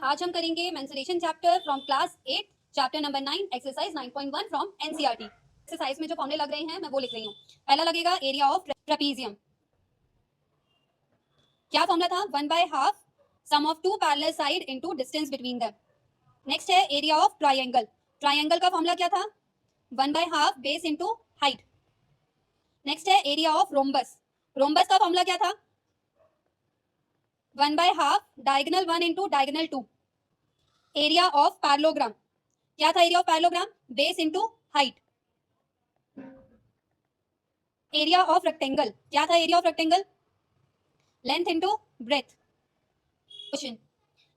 आज हम करेंगे mensuration chapter from class 8 chapter number 9 exercise 9.1 from NCERT. Exercise में जो फॉर्मूले लग रहे हैं मैं वो लिख रही हूँ। पहला लगेगा एरिया ऑफ ट्रेपीजियम। क्या फॉर्मूला था? 1/2 sum of two parallel side into distance between them. Next है एरिया ऑफ ट्रायंगल। ट्रायंगल का फॉर्मूला क्या था? 1/2 बेस इनटू हाइट। नेक्स्ट है एरिया ऑफ रोम्बस। रोम्बस का फॉर्मूला क्या था? 1/2 diagonal 1 into diagonal 2। Area of parallelogram क्या था? Area of parallelogram base into height. Area of rectangle क्या था? Area of rectangle length into breadth. Question,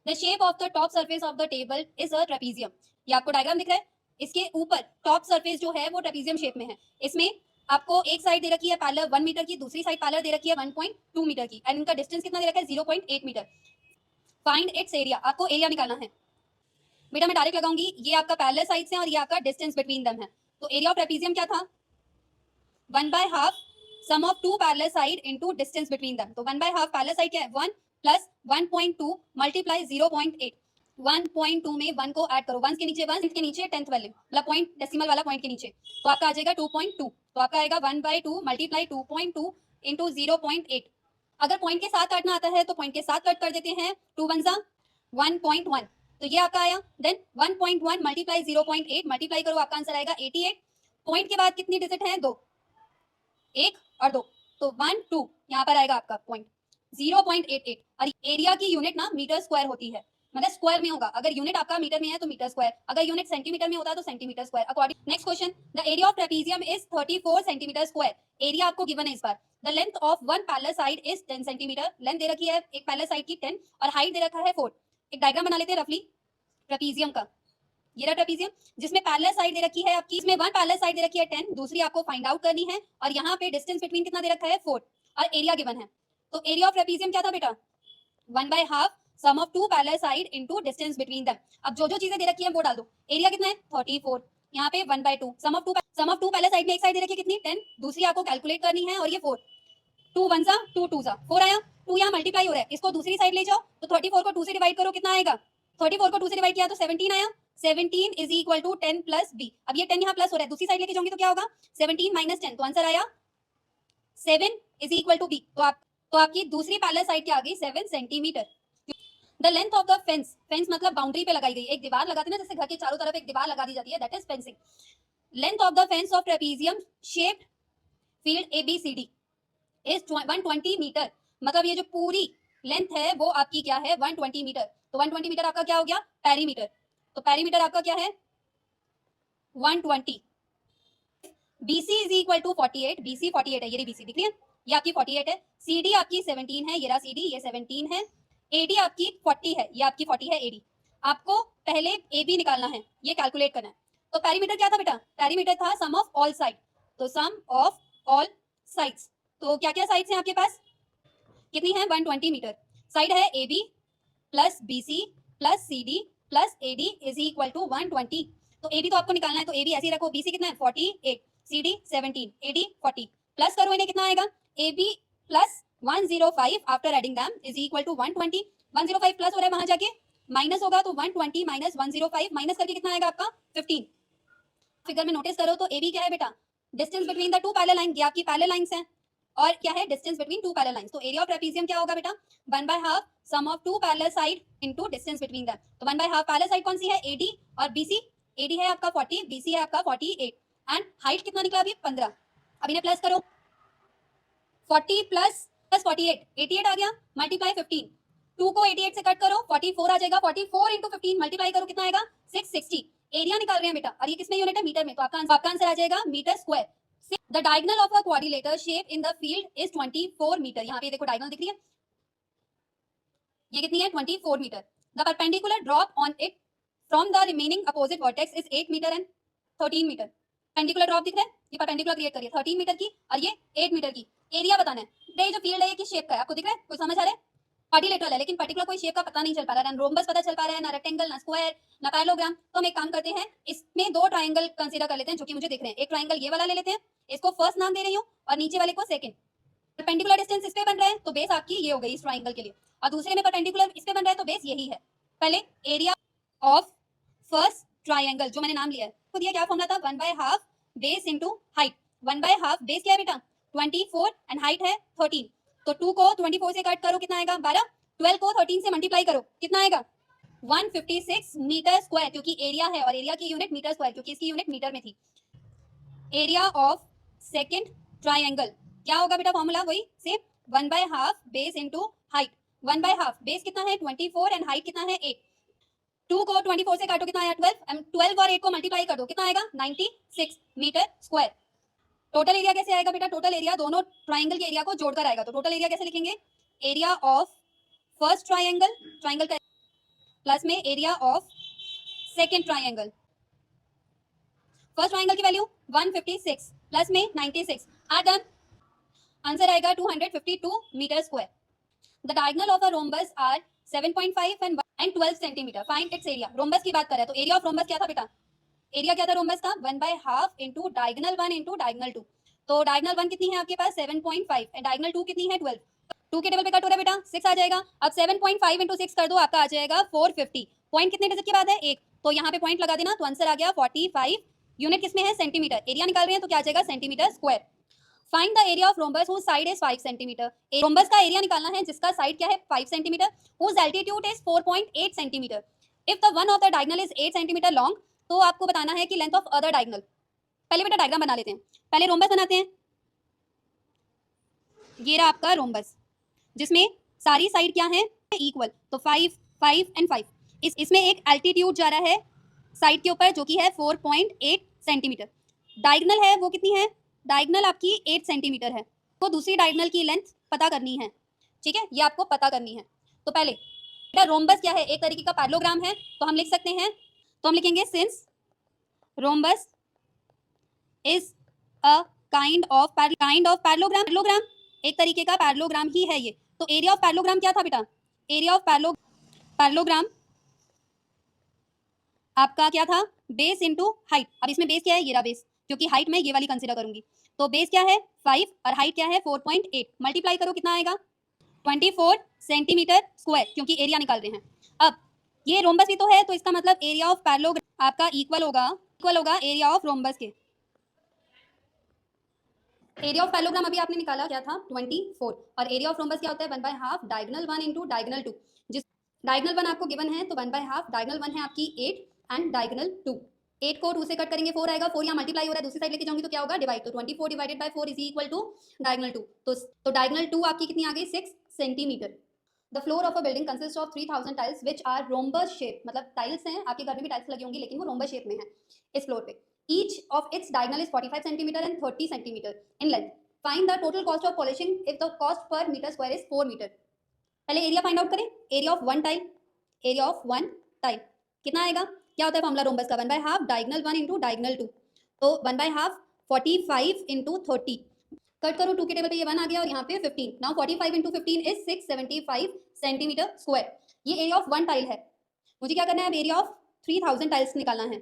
the shape of the top surface of the table is a trapezium. ये आपको diagram दिख रहा है। इसके ऊपर टॉप सरफेस जो है वो ट्रेपीजियम शेप में है। इसमें आपको एक साइड दे रखी है पैरेलल 1 मीटर की, दूसरी साइड पैरेलल दे रखी है 1.2 मीटर की, एंड इनका डिस्टेंस कितना दे रखा है? 0.8 मीटर। Find its area. आपको एरिया निकालना है। बेटा मैं डायरेक्ट लगाऊंगी, ये आपका पैरेलल साइड्स हैं और ये आपका डिस्टेंस बिटवीन देम है। तो एरिया ऑफ ट्रेपीजियम क्या था? 1/2 sum of two parallel side into distance between them. तो 1/2 पैरेलल साइड क्या है? 1 प्लस 1.2 मल्टीप्लाई 0.8। 1.2 में 1 को ऐड करो, 1 के नीचे 1, के नीचे 10th वैल्यू मतलब पॉइंट डेसिमल वाला पॉइंट के नीचे, तो आपका आ जाएगा 2.2। तो आपका आएगा 1/2 मल्टीप्लाई 2.2 इंटू 0.8। अगर पॉइंट के साथ काटना आता है तो पॉइंट के साथ कट कर देते हैं। 2 1 1.1, तो ये आपका आया। देन 1.1 मल्टीप्लाई 0.8 मल्टीप्लाई करो, आपका आंसर आएगा 88। पॉइंट के बाद कितनी डिजिट है? 2, 1 और 2, तो 1 2 यहाँ पर आएगा आपका पॉइंट 0.88। और एरिया की यूनिट ना मीटर स्क्वायर होती है, मतलब स्क्वायर में होगा। अगर यूनिट आपका मीटर में है तो मीटर स्क्वायर, अगर यूनिट सेंटीमीटर में होता है तो centimetre square according. Next question, the area of trapezium is 34 centimetre square. Area आपको गिवन है इस बार। The length of one parallel side is 10 centimetre. Length दे रखी है एक पैरेलल साइड की 10 और हाइट दे रखा है 4। एक डायग्राम बना लेते हैं रफली ट्रेपीजियम का। ये रहा ट्रेपीजियम जिसमें पैरेलल साइड दे रखी है आपकी, इसमें वन पैरेलल साइड दे रखी है 10, दूसरी आपको फाइंड आउट करनी है, और यहाँ पे डिस्टेंस बिटवीन कितना दे रखा है? 4, और एरिया गिवन है। तो एरिया ऑफ ट्रेपीजियम क्या था बेटा? 1/2 sum of two parallel side into distance between them. अब जो जो चीजें दे रखी है वो डाल दो। एरिया कितना है? 34। यहाँ पे 1/2 sum of two parallel side में एक साइड दे रखी है कितनी? 10, दूसरी आपको कैलकुलेट करनी है, और ये 4। 2 1 2 2 4 आया। 2 यहाँ मल्टीप्लाई हो रहा है, इसको दूसरी साइड ले जाओ, तो 34 को 2 से डिवाइड करो, कितना आएगा? 34 को 2 से डिवाइड किया तो 17 आया। 17 इज इक्वल टू 10 प्लस बी। अब ये 10 यहाँ प्लस हो रहा है, दूसरी साइड लेके जाऊंगी तो क्या होगा? 17 माइनस 10, तो आंसर आया 7 इज इक्वल टू बी। तो आपकी दूसरी पैरेलल साइड क्या आ गई? 7 centimetre. The length of the fence, fence मतलब बाउंड्री पे लगाई गई एक दीवार लगाते हैं ना, जैसे घर के चारों तरफ एक दीवार लगा दी जाती है, that is fencing. Length of the fence of trapezium shaped field ABCD is 120 metre. मतलब ये जो पूरी लेंथ है वो आपकी क्या है? 120 मीटर। तो 120 मीटर आपका क्या हो गया? पेरीमीटर। तो पेरीमीटर आपका क्या है? 120। BC is equal to 48। BC 48 है, ये BC दिख रही है, ये आपकी 48 है। CD आपकी 17 है, ये रहा CD, ये 17 है। AD आपकी 40 है, ये आपकी 40 है AD। आपको पहले AB निकालना है, ये कैलकुलेट करना है। तो पेरीमीटर क्या था बेटा? पेरीमीटर था सम ऑफ ऑल साइड। तो सम ऑफ ऑल साइड्स, तो क्या क्या साइड्स हैं आपके पास? कितनी है? 120 मीटर। साइड है AB plus BC plus CD plus AD is equal to 120। तो AB तो आपको निकालना है, तो AB ऐसे ही रखो। BC कितना है? 48, CD 17, AD 40। प्लस करो इन्हें, कितना आएगा? AB plus 105 after adding them is equal to 120। 105 plus हो रहा है, वहां जाके माइनस होगा, तो 120 माइनस 105 माइनस करके कितना आएगा आपका? 15। फिगर में नोटिस करो तो AB क्या है बेटा? Distance between the two parallel line, ये आपकी पैरेलल लाइंस हैं, और क्या है? Distance between two parallel lines. तो एरिया ऑफ ट्रेपीजियम क्या होगा बेटा? 1/2 sum of two parallel side into distance between them. तो 1/2 पैरेलल साइड कौन सी है? AD और BC। AD है आपका 40, BC है आपका 48, एंड हाइट कितना निकला अभी? 15। अब इन्हें प्लस करो, 40 प्लस 48, 88 आ गया, मल्टीप्लाई 15। 2 को 88 से कट करो, 44 आ जाएगा। 44 इंटू 15 मल्टीप्लाई करो, कितना आएगा? 660। एरिया निकाल रहे हैं बेटा, और ये किसमें यूनिट है? मीटर में, तो आपका आंसर आ जाएगा metre square. The diagonal of a quadrilateral shape in the field is 24 metre. यहाँ पे देखो डायगोनल दिख रही है, ये कितनी है? 24 metre. The perpendicular drop on it from the remaining opposite vertex is 8 metre and 13 metre. perpendicular drop दिख रहा है, ये perpendicular क्रिएट करिए 13 मीटर की, और ये 8 मीटर की। एरिया बताना है। ये जो फील्ड है ये किस शेप का है आपको दिख रहा है? कोई समझ आ रहा है? क्वाड्रिलेटरल है, लेकिन पर्टिकुलर कोई शेप का पता नहीं चल पा रहा है, ना रोम्बस पता चल पा रहा है, ना रेक्टेंगल, ना स्क्वायर, ना पैरेललोग्राम। तो हम एक काम करते हैं, इसमें दो ट्रायंगल कंसीडर कर लेते हैं जो कि मुझे दिख रहे हैं। एक ट्रायंगल ये वाला ले लेते हैं, इसको फर्स्ट नाम दे रही हूँ, और नीचे वाले को सेकंड। परपेंडिकुलर डिस्टेंस इस पे बन रहा है, तो बेस आपकी ये हो गई इस ट्रायंगल के लिए, और दूसरे में परपेंडिकुलर इस पे बन रहा है, तो बेस यही है। पहले एरिया ऑफ फर्स्ट ट्राइंगल जो मैंने नाम लिया है तो दिया क्या फॉर्मूला था 1/2 बेस इनटू हाइट 1/2 बेस क्या है बेटा 24 एंड हाइट है 13 तो 2 को 24 से कट करो कितना आएगा 12 12 को 13 से मल्टीप्लाई करो कितना आएगा 156 मीटर स्क्वायर क्योंकि एरिया है और एरिया की यूनिट मीटर स्क्वायर क्योंकि इसकी यूनिट मीटर में थी एरिया ऑफ सेकंड ट्राइंगल क्या होगा बेटा फॉर्मूला वही से 1/2 बेस इनटू हाइट 1/2 बेस कितना है 24 एंड हाइट कितना है 8 2 को 24 से काटो कितना आया 12 12 और 8 को मल्टीप्लाई कर दो कितना आएगा 96 मीटर स्क्वायर टोटल एरिया कैसे आएगा बेटा टोटल एरिया दोनों ट्राइंगल के एरिया को जोड़कर आएगा तो टोटल एरिया कैसे लिखेंगे area of first triangle triangle का प्लस में area of second triangle first triangle की वैल्यू 156 प्लस में 96 आर डन आंसर आएगा 252 metre square the diagonal of a rhombus are 7.5 and 12 centimetre find its area rhombus की बात कर रहे हैं तो एरिया ऑफ रोम्बस क्या था बेटा एरिया क्या था रोम्बस का 1/2 इंटू डायगोनल 1 इंटू डायगोनल 2 तो डायगोनल 1 कितनी है आपके पास 7.5 एंड डायगोनल 2 कितनी है 12 2 के टेबल पे कट हो रहा है बेटा 6 आ जाएगा अब 7.5 इंटू 6 कर दो आपका आ जाएगा 450 पॉइंट कितने डिजिट के बाद है एक तो यहाँ पे पॉइंट लगा देना तो आंसर आ गया 45 यूनिट किसमें है सेंटीमीटर एरिया निकाल रहे हैं तो क्या आ जाएगा centimetre square find the area of rhombus whose side is 5 centimetre rhombus का एरिया निकालना है जिसका साइड क्या है 5 centimetre whose altitude is 4.8 centimetre if the one of the diagonal is 8 centimetre long तो आपको बताना है कि लेंथ ऑफ अदर डायगोनल पहले बेटा डायग्राम बना लेते हैं पहले रोम्बस बनाते हैं ये रहा आपका रोम्बस जिसमें सारी साइड क्या है इक्वल तो 5 5 एंड 5 इसमें एक एल्टीट्यूड जा रहा है साइड के ऊपर जो कि है 4.8 सेंटीमीटर डायगोनल है वो कितनी है डायगोनल आपकी 8 सेंटीमीटर है तो दूसरी डायगोनल की लेंथ पता करनी है ठीक है ये आपको पता करनी है तो पहले बेटा रोम्बस क्या है एक तरीके का पैरेललोग्राम है तो हम लिख सकते हैं तो हम लिखेंगे since rhombus is a kind of parallelogram एक तरीके का पैरेललोग्राम ही है ये तो एरिया ऑफ पैरेललोग्राम क्या था बेटा एरिया ऑफ पैरेललोग्राम आपका क्या था बेस इनटू हाइट अब इसमें बेस क्या है ये रहा बेस क्योंकि हाइट में ये वाली कंसीडर करूंगी तो बेस क्या है 5 और हाइट क्या है 4.8 मल्टीप्लाई करो कितना आएगा 24 सेंटीमीटर स्क्वायर क्योंकि एरिया निकाल रहे हैं अब ये रोम्बस भी तो है तो इसका मतलब एरिया ऑफ पैरेललोग्राम आपका इक्वल होगा एरिया ऑफ रोम्बस के एरिया ऑफ पैरेललोग्राम अभी आपने निकाला क्या था 24 और एरिया ऑफ रोम्बस क्या होता है 1/2 डायगोनल 1 इंटू डायगोनल 2 जिस डायगोनल 1 आपको गिवन है तो 1/2 डायगोनल 1 है आपकी 8 एंड डायगोनल 2 8 को 2 से कट करेंगे 4 आएगा 4 यहाँ मल्टीप्लाई हो रहा है दूसरी साइड लेके जाऊंगी तो क्या होगा डिवाइड तो 24 divided by 4 is equal to diagonal 2 तो डायगोनल 2 आपकी कितनी आ गई 6 centimetre the floor of a building consist of 3000 tiles which are rhombus shape मतलब टाइल्स हैं आपके घर में भी टाइल्स लगी होंगी लेकिन वो रोम्बस शेप में है इस फ्लोर पे each of its diagonal is 45 centimeter and 30 centimeter in length find the total cost of polishing if the cost per meter square is 4 meter पहले एरिया फाइंड आउट करें एरिया ऑफ वन टाइल कितना आएगा क्या होता है formula rhombus का 1/2 diagonal 1 into diagonal 2 तो 1/2 45 into 30 cut करो 2 के टेबल पे ये 1 आ गया और यहाँ पे 15 now 45 into 15 is 675 centimetre square ये एरिया ऑफ वन टाइल है मुझे क्या करना है अब एरिया ऑफ 3000 टाइल्स निकालना है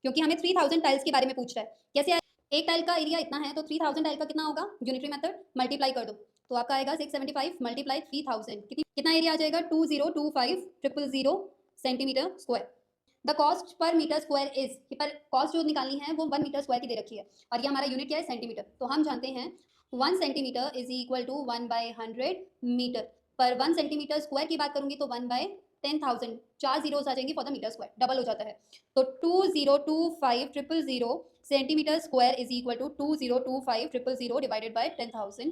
क्योंकि हमें 3000 टाइल्स के बारे में पूछ रहा है कैसे एक टाइल का एरिया इतना है तो 3000 टाइल का कितना होगा यूनिटरी मेथड मल्टीप्लाई कर दो तो आपका आएगा 675 मल्टीप्लाई 3000 कितना एरिया आ जाएगा 2025000 centimetre square the cost per metre square is पर कॉस्ट जो निकालनी है वो 1 मीटर स्क्वायर की दे रखी है और ये हमारा यूनिट क्या है सेंटीमीटर तो हम जानते हैं 1 centimetre is equal to 1/100 metre पर 1 सेंटीमीटर स्क्वायर की बात करूंगी तो 1/10,000 4 जीरोस आ जाएंगे for the metre square double हो जाता है तो 2025000 centimetre square is equal to 2025000 divided by 10,000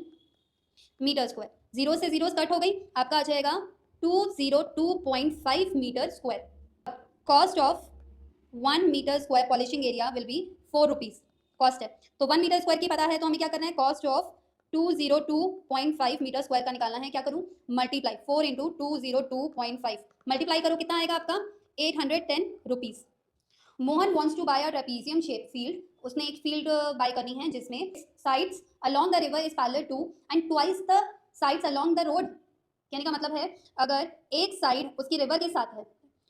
metre square zero से जीरो कट हो गई आपका आ जाएगा 202.5 metre square cost of 1 metre square polishing area will be 4 rupees cost है तो 1 मीटर स्क्वायर की पता है तो हमें क्या करना है कॉस्ट ऑफ 202.5 मीटर स्क्वायर का निकालना है क्या करूं मल्टीप्लाई 4 इंटू 202.5 मल्टीप्लाई करो कितना आएगा आपका 810 rupees Mohan wants to buy a trapezium shape field उसने एक फील्ड बाय करनी है जिसमें sides along the river is parallel to and twice the sides along the road कहने का मतलब है अगर एक साइड उसकी रिवर के साथ है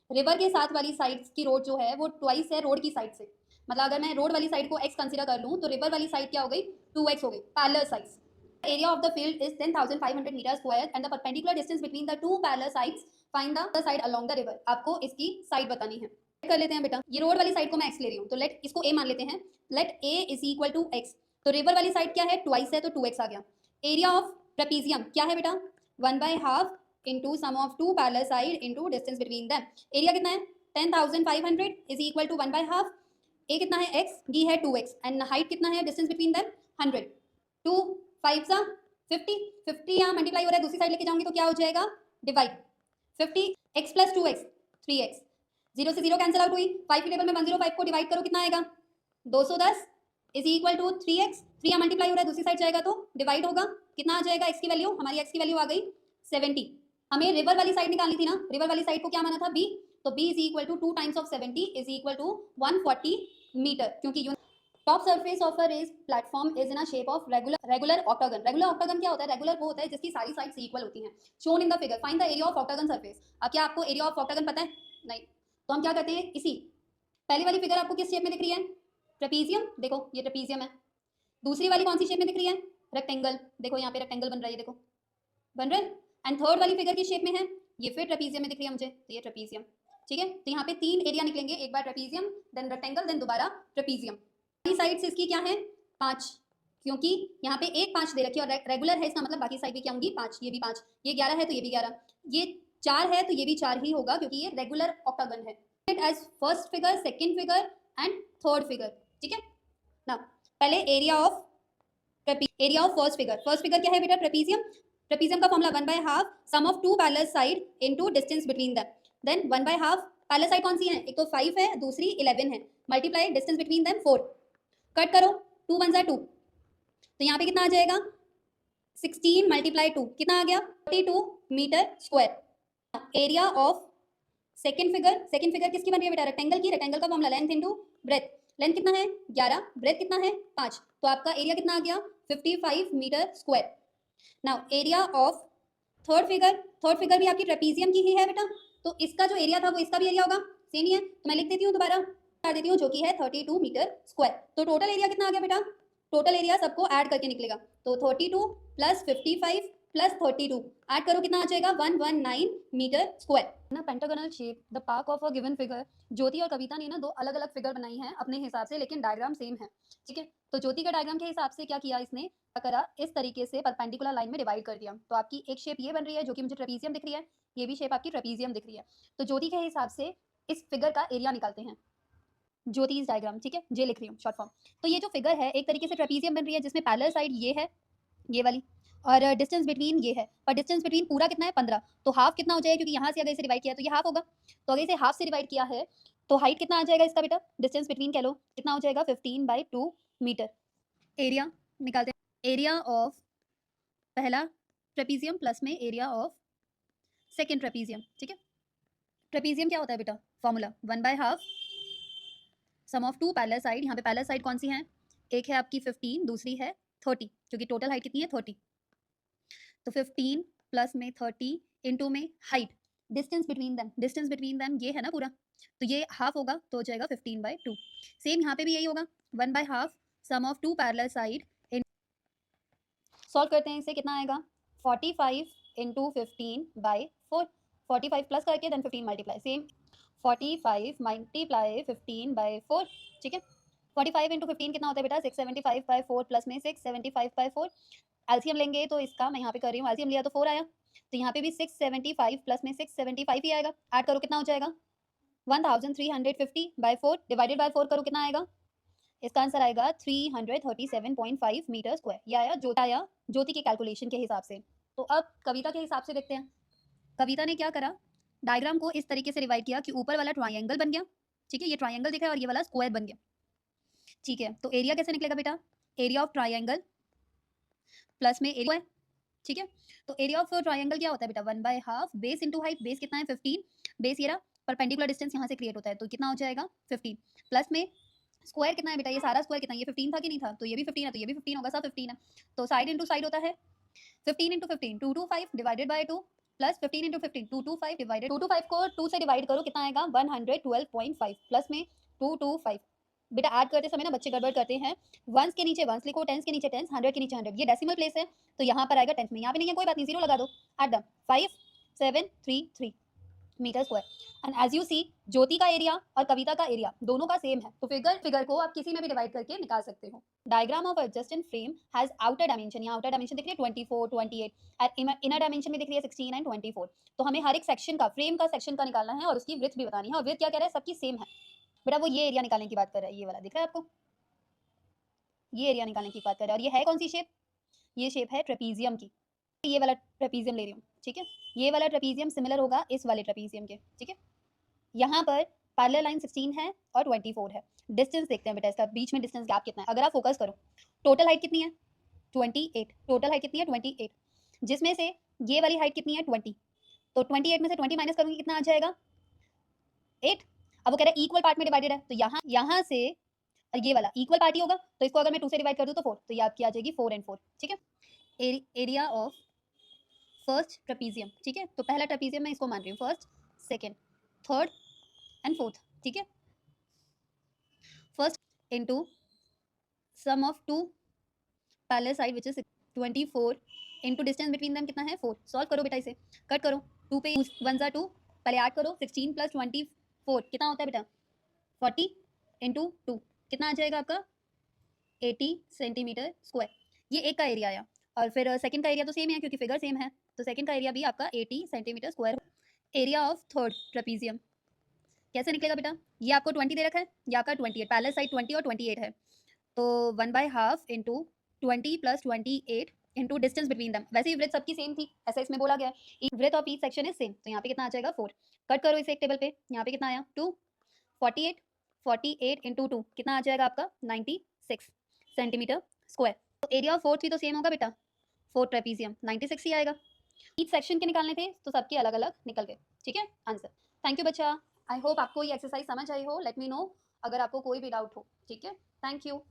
रिवर के साथ वाली साइड्स की रोड जो है वो ट्वाइस है रोड की साइड से मतलब अगर मैं रोड वाली साइड को x कंसीडर कर लूँ तो रिवर वाली साइड क्या हो गई 2x हो गई parallel sides area of the field is 10,500 meters square and the perpendicular distance between the two parallel sides find the side along the river, आपको इसकी साइड बतानी है। कर लेते हैं बेटा, ये रोड वाली साइड को मैं x ले रही हूँ, तो लेट इसको a मान लेते हैं। Let a is equal to x, तो रिवर वाली साइड क्या है, ट्वाइस है, तो 2x आ गया। एरिया ऑफ ट्रेपीजियम क्या है बेटा, 1/2 into sum of two parallel side into distance between them. Area कितना है 10,500 इज इक्वल टू 1/2, a कितना है x, b है 2x, एंड हाइट कितना है डिस्टेंस बिटवीन देम 100। 2 5 सा 50, 50 यहाँ मल्टीप्लाई हो रहा है, दूसरी साइड लेके जाऊंगी तो क्या हो जाएगा, divide. 50 x plus 2x 3x, 0 से 0 कैंसिल आउट हुई। 5 के टेबल में 105 को डिवाइड करो, कितना आएगा 210 इज इक्वल टू 3x। 3 यहाँ मल्टीप्लाई हो रहा है, दूसरी साइड जाएगा तो डिवाइड होगा, कितना आ जाएगा x की वैल्यू, हमारी x की वैल्यू आ गई 70। हमें रिवर वाली साइड निकालनी थी ना, रिवर वाली साइड को क्या माना था b, तो b is equal to 2 times of 70 is equal to 140 metre, क्योंकि top surface of a raised platform is in a shape of regular octagon. Regular octagon क्या होता है, रेगुलर वो होता है जिसकी सारी साइड्स इक्वल होती हैं। Shown in the figure, find the area of octagon surface. अब क्या आपको एरिया ऑफ ऑक्टागन पता है, नहीं, तो हम क्या करते हैं, इसी पहली वाली फिगर आपको किस शेप में दिख रही है, ट्रेपीजियम, देखो ये ट्रेपीजियम है। दूसरी वाली कौन सी शेप में दिख रही है, रेक्टेंगल, देखो यहाँ पे रेक्टेंगल बन रहा है, देखो बन रहा है। एंड थर्ड वाली फिगर किस शेप में है, ये फिर ट्रेपीजियम में दिख रही है मुझे, तो ये ट्रेपीजियम, ठीक है। तो यहाँ पे 3 एरिया निकलेंगे, एक बार ट्रेपीजियम, देन रेक्टेंगल, देन दोबारा ट्रेपीजियम। साइड्स इसकी क्या है 5, क्योंकि यहाँ पे एक 5 दे रखी है और रेगुलर है, इसका मतलब बाकी साइड भी क्या होंगी 5, ये भी 5, ये 11 है तो ये भी 11, ये 4 है तो ये भी 4 ही होगा, क्योंकि ये रेगुलर ऑक्टागन है। As first figure, second figure and third figure, ठीक है ना। पहले area of first figure, first figure क्या है बेटा, ट्रेपीजियम। ट्रेपीजियम का formula 1/2 sum of two parallel side into distance between them, then 1/2 parallel side कौन सी है, एक तो 5 है, दूसरी 11 है, multiply distance between them 4, cut करो, 2 1 2, तो यहाँ पे कितना आ जाएगा 16 मल्टीप्लाई 2, कितना आ गया 42 metre square. Area of second figure किसकी बन रही है बेटा, रेक्टेंगल की। रेक्टेंगल का formula length into breadth, length कितना है 11, ब्रेथ कितना है 5, तो आपका एरिया कितना आ गया 55 metre square. Now area of third figure भी आपकी ट्रेपीजियम की ही है बेटा, तो इसका जो एरिया था वो इसका भी एरिया होगा, सेम ही है, तो मैं लिख देती हूँ दोबारा कर देती हूँ, जो कि है 32 मीटर स्क्वायर। तो टोटल एरिया कितना आ गया बेटा, टोटल एरिया सबको ऐड करके निकलेगा, तो 32 प्लस 55 प्लस 32 ऐड करो, कितना आ जाएगा 119 मीटर स्क्वायर ना। Pentagonal shape the park of a given figure. Jyoti और कविता ने ना 2 अलग अलग फिगर बनाई हैं अपने हिसाब से, लेकिन डायग्राम सेम है, ठीक है। तो ज्योति का डायग्राम के हिसाब से क्या किया इसने, करा इस तरीके से परपेंडिकुलर लाइन में डिवाइड कर दिया, तो आपकी एक शेप ये बन रही है जो कि मुझे ट्रेपीजियम दिख रही है, ये भी शेप आपकी ट्रेपीजियम दिख रही है। तो ज्योति के हिसाब से इस फिगर का एरिया निकालते हैं, ज्योतिष डायग्राम, ठीक है, जे लिख रही हूँ शॉर्ट फॉर्म। तो ये जो फिगर है एक तरीके से ट्रेपीजियम बन रही है, जिसमें पैरेलल साइड ये है, ये वाली, और डिस्टेंस बिटवीन ये है, पर डिस्टेंस बिटवीन पूरा कितना है 15, तो हाफ कितना हो जाएगा, क्योंकि यहाँ से अगर इसे डिवाइड किया तो ये हाफ होगा, तो अगर इसे हाफ से डिवाइड किया है तो हाइट कितना आ जाएगा इसका बेटा, डिस्टेंस बिटवीन कह लो, कितना हो जाएगा 15/2 मीटर। एरिया निकालते हैं, एरिया ऑफ पहला ट्रेपीजियम प्लस में एरिया ऑफ सेकेंड ट्रेपीजियम, ठीक है। ट्रेपीजियम क्या होता है बेटा, formula 1/2 sum of two parallel side, यहाँ पे पैरेलल साइड कौन सी है, एक है आपकी 15, दूसरी है 30, क्योंकि टोटल हाइट कितनी है 30, तो 15 प्लस में 30 इनटू में हाइट, डिस्टेंस बिटवीन देम ये है ना पूरा, तो ये हाफ होगा, तो हो जाएगा 15/2। सेम यहाँ पे भी यही होगा 1/2 sum of two parallel side. Solve करते हैं इसे, कितना आएगा 45 इंटू 15/4, 45 प्लस करके देन 15 मल्टीप्लाई, सेम 45 मल्टीप्लाई 15/4, ठीक है। 45 इंटू 15 कितना होता है बेटा 675/4 प्लस में 675/4, एलसीएम लेंगे तो इसका मैं यहाँ पे कर रही हूँ, एलसीएम लिया तो 4 आया, तो यहाँ पे भी 675 प्लस में 675 ही आएगा, ऐड करो कितना हो जाएगा 1350/4 डिवाइडेड बाय 4 करो, कितना आएगा, इसका आंसर आएगा 337.5 मीटर स्क्वायर। ये आया ज्योति के कैलकुलेशन के हिसाब से। तो अब कविता के हिसाब से देखते हैं, कविता ने क्या करा, डायग्राम को इस तरीके से डिवाइड किया कि ऊपर वाला ट्राइंगल बन गया, ठीक है, ये ट्राइंगल दिख रहा है और ये वाला स्क्वायर बन गया, ठीक है। तो एरिया कैसे निकलेगा बेटा, एरिया ऑफ ट्राइंगल प्लस में एरिया, ठीक है। तो एरिया ऑफ ट्राइंगल क्या होता है बेटा 1/2 बेस इंटू हाइट, बेस कितना है 15, बेस ये रहा, परपेंडिकुलर डिस्टेंस यहाँ से क्रिएट होता है, तो कितना हो जाएगा 15, प्लस में स्क्वायर कितना है बेटा, ये सारा स्क्वायर कितना, ये 15 था कि नहीं था, तो ये भी 15 है, तो ये भी 15 होगा, सब 15 है, तो साइड इंटू साइड होता है 15 into 15 225 divided by 2 plus 15 into 15 225 divided, 225 को 2 से डिवाइड करो, कितना आएगा 112.5 प्लस में 225। बेटा ऐड करते समय ना बच्चे गड़बड़ करते हैं, वंस के नीचे वंस लिखो, टेंस के नीचे टेंस, 100 के नीचे 100, ये डेसिमल प्लेस है तो यहाँ पर आएगा टेंस में, यहाँ पे नहीं है कोई बात नहीं, 0 लगा दो, at the 5 7 3 3 metre square. And as you see, Jyoti का एरिया और कविता का एरिया दोनों का सेम है, तो फिगर को आप किसी में भी डिवाइड करके निकाल सकते हो। Diagram of adjacent frame has outer dimension, यहाँ आउटर डायमेंशन दिख रही है 24, 28, और इनर डायमेंशन में दिख रही है 16 एंड 24। तो हमें हर एक सेक्शन का, फ्रेम का सेक्शन का निकालना है और उसकी विड्थ भी बतानी है, और विड्थ क्या कह रहा है, सबकी सेम है। बेटा वो ये एरिया निकालने की बात कर रहा है, ये वाला दिख रहा है आपको, ये एरिया निकालने की बात कर रहा है। और ये है कौन सी शेप, ये शेप है ट्रेपीजियम की। ये वाला ट्रेपीजियम ले रही हूँ, ठीक है। ये वाला ट्रेपीजियम सिमिलर होगा इस वाले ट्रेपीजियम के, ठीक है। यहाँ पर पैरेलल लाइन 16 है और 24 है। डिस्टेंस देखते हैं बेटा, इसका बीच में डिस्टेंस गैप कितना है। अगर आप फोकस करो, टोटल हाइट कितनी है 28, टोटल हाइट कितनी है 28, जिसमें से ये वाली हाइट कितनी है 20, तो 28 में से 20 माइनस करूंगी कितना आ जाएगा 8। अब वो कह रहा है इक्वल पार्ट में डिवाइडेड है, तो यहाँ से ये वाला इक्वल पार्ट ही होगा, तो इसको अगर मैं 2 से डिवाइड कर दूं तो 4, तो ये आपकी आ जाएगी 4 and 4, ठीक है। एरिया ऑफ फर्स्ट ट्रेपीजियम, ठीक है। तो पहला ट्रेपीजियम मैं इसको मान रही हूँ, first, second, third and fourth, ठीक है। First into sum of two parallel side which is 24 into distance between them कितना है 4। सॉल्व करो बेटा, इसे कट करो, 2 पे 1 ज़ा 2, पहले ऐड करो, 16 + 24 कितना होता है बेटा 40 इनटू 2 कितना आ जाएगा आपका 80 सेंटीमीटर स्क्वायर। ये एक का एरिया आया, और फिर सेकंड का एरिया तो सेम है क्योंकि फिगर सेम है, तो सेकंड का एरिया भी आपका 80 centimetre square. Area of third trapezium कैसे निकलेगा बेटा, ये आपको 20 दे रखा है, ये आपका 28, पैरेलल साइड 20 और 28 है, तो 1/2 into 20 + 28 into distance between them. वैसे ही ब्रेथ सबकी सेम थी, ऐसा इसमें बोला गया है, breadth of each section is same, तो यहाँ पे कितना आ जाएगा 4। कट करो इसे एक टेबल पे, यहाँ पे कितना आया 2, 48 इंटू 2 कितना आ जाएगा आपका 96 सेंटीमीटर स्क्वायर। तो एरिया ऑफ फोर्थ भी तो सेम होगा बेटा, फोर्थ ट्रेपीजियम 96 ही आएगा। ईच सेक्शन के निकालने थे तो सबके अलग अलग निकल गए, ठीक है आंसर। थैंक यू बच्चा, आई होप आपको ये एक्सरसाइज समझ आई हो। लेट मी नो अगर आपको कोई भी डाउट हो, ठीक है। Thank you.